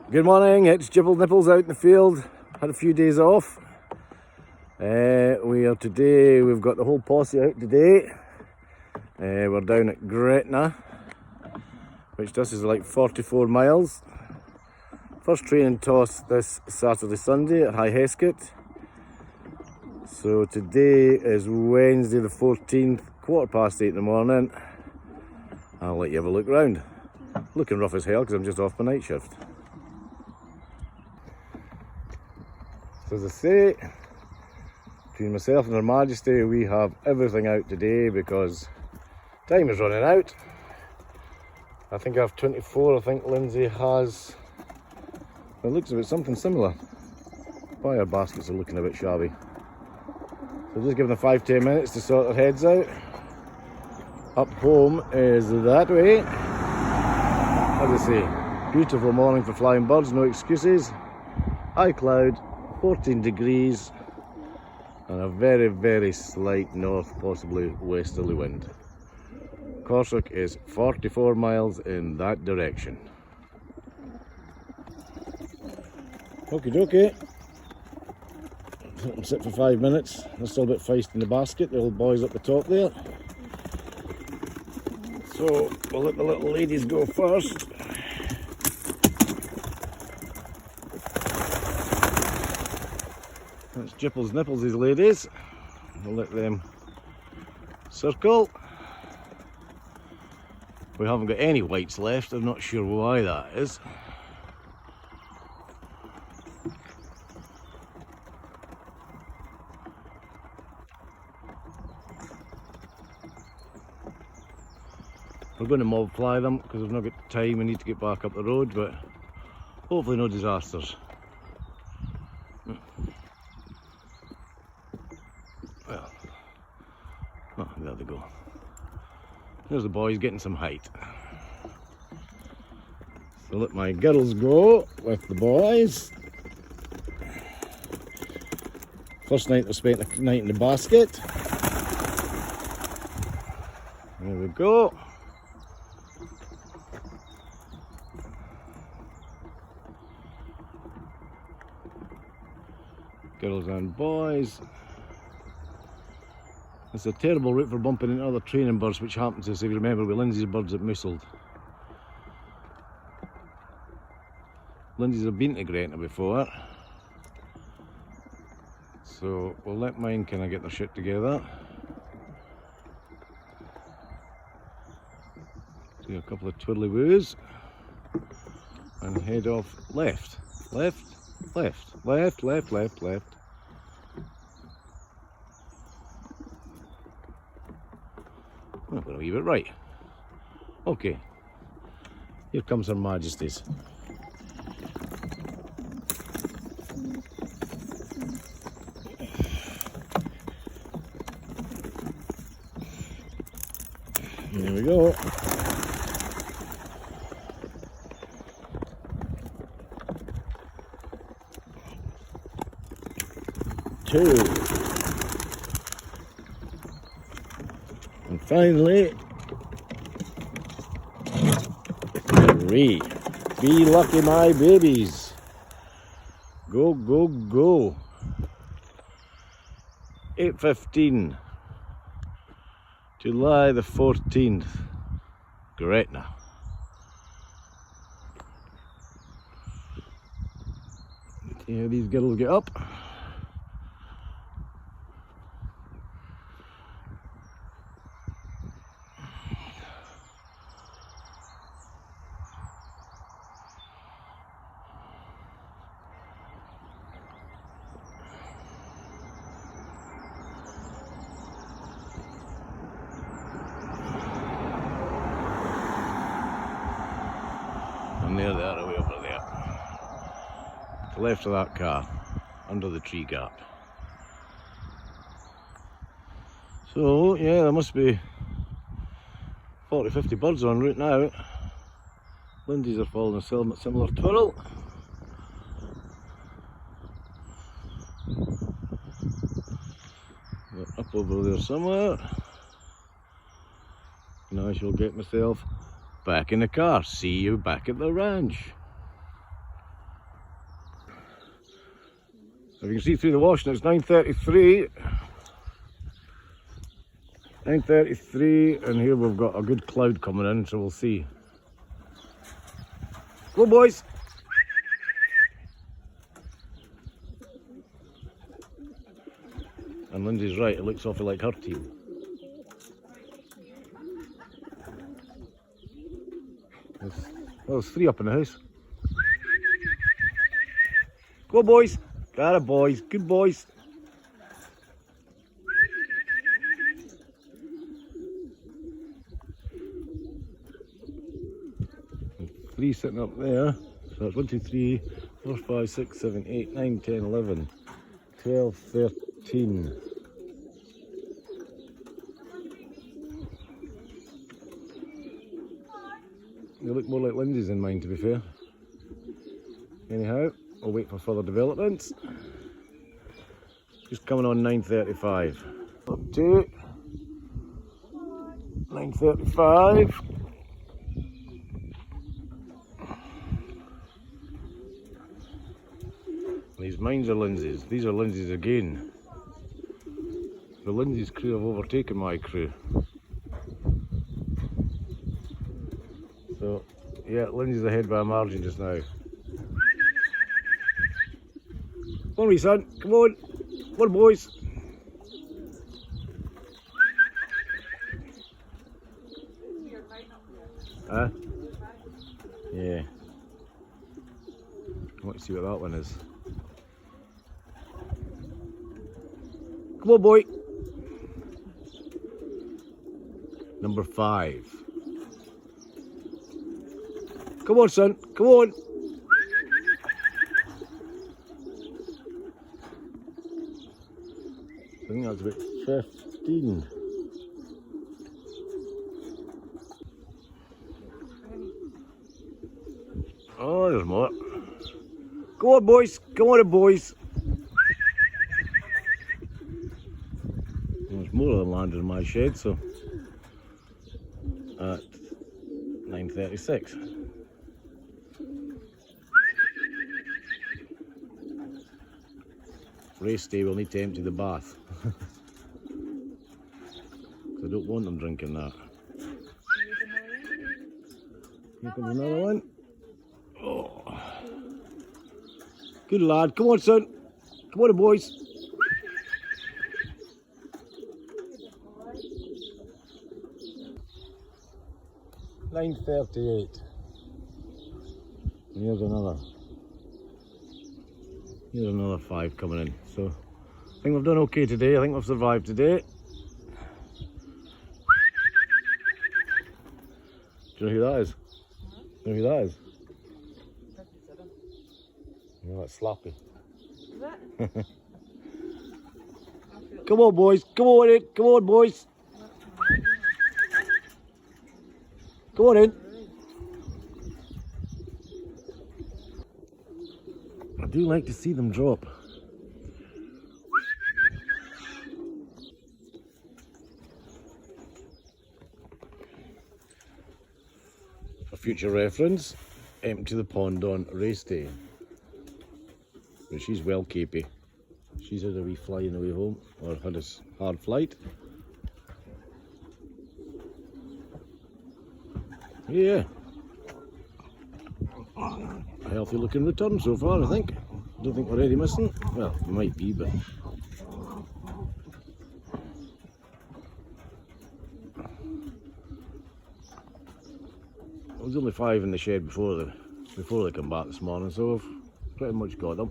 Good morning, it's Jibble Nipples out in the field. Had a few days off. We've got the whole posse out today. We're down at Gretna, which this is like 44 miles. First training toss this Saturday, Sunday at High Heskett. So today is Wednesday the 14th, 8:15 in the morning. I'll let you have a look round. Looking rough as hell because I'm just off my night shift. So as I say, between myself and Her Majesty, we have everything out today because time is running out. I think I have 24, I think Lindsay has, it looks a bit something similar. Why our baskets are looking a bit shabby. So just give them 5-10 minutes to sort their heads out. Up home is that way. As I say, beautiful morning for flying birds, no excuses. High cloud, 14 degrees, and a very, very slight north, possibly westerly wind. Corsic is 44 miles in that direction. Okie dokie. Let them sit for 5 minutes. They're still a bit feisty in the basket, the old boys up the top there. So we'll let the little ladies go first. That's Jipples Nipples, these ladies. We'll let them circle. We haven't got any whites left, I'm not sure why that is. We're going to mob fly them because we've not got time, we need to get back up the road, but hopefully no disasters. Well, oh, there they go. There's the boys getting some height. So let my girls go with the boys. First night they spent the night in the basket. There we go. Girls and boys. It's a terrible route for bumping into other training birds, which happens, as if you remember, with Lindsay's birds at Moussled. Lindsay's have been to Gretna before, so we'll let mine kind of get their shit together. Do a couple of twiddly woos and head off left, left, left, left, left, left, left. I'm going to leave it right. Okay, here comes Her Majesty's. There we go. Two. And finally, 3. Be lucky, my babies. Go, go, go. 8:15. July the 14th. Gretna. See how these girls get up. And there they are, away over there. To the left of that car, under the tree gap. So, yeah, there must be 40-50 birds en route now. Lindsay's are following a similar twirl. They're up over there somewhere. And I shall get myself back in the car. See you back at the ranch. If you can see through the wash, and it's 9:33. 9:33, and here we've got a good cloud coming in, so we'll see. Go boys! And Lindsay's right, it looks awfully like her team. There's 3 up in the house. Go boys! Got it boys, good boys. And 3 sitting up there. So that's 1, 2, 3, 4, 5, 6, 7, 8, 9, 10, 11, 12, 13. They look more like Lindsay's in mine, to be fair. Anyhow, I'll wait for further developments. Just coming on 9:35. Up to 9:35. These mines are Lindsay's. These are Lindsay's again. The Lindsay's crew have overtaken my crew. So, yeah, Lindsay's ahead by a margin just now. Come on, wee son, come on. Come on, boys. Huh? Yeah. I want to see what that one is. Come on, boy. Number 5. Come on, son. Come on. I think that's about 15. Oh, there's more. Go on, boys. Come on, boys. There's more of them landed in my shed, so at 9:36. Race day, we'll need to empty the bath. I don't want them drinking that. Here comes another one. Oh. Good lad. Come on, son. Come on, boys. $9.38. Here's another. Here's another 5 coming in. So I think we've done okay today. I think we've survived today. Do you know who that is? Do you know who that is? No, that's Slappy. Is that? Come on, boys. Come on in. Come on, boys. Come on in. I do like to see them drop. For future reference, empty the pond on race day. But she's well capey. She's had a wee fly on the way home, or had a hard flight. Yeah. A healthy looking return so far, I think. Don't think we're really missing. Well, we might be, but there was only 5 in the shed before they come back this morning, so we've pretty much got them.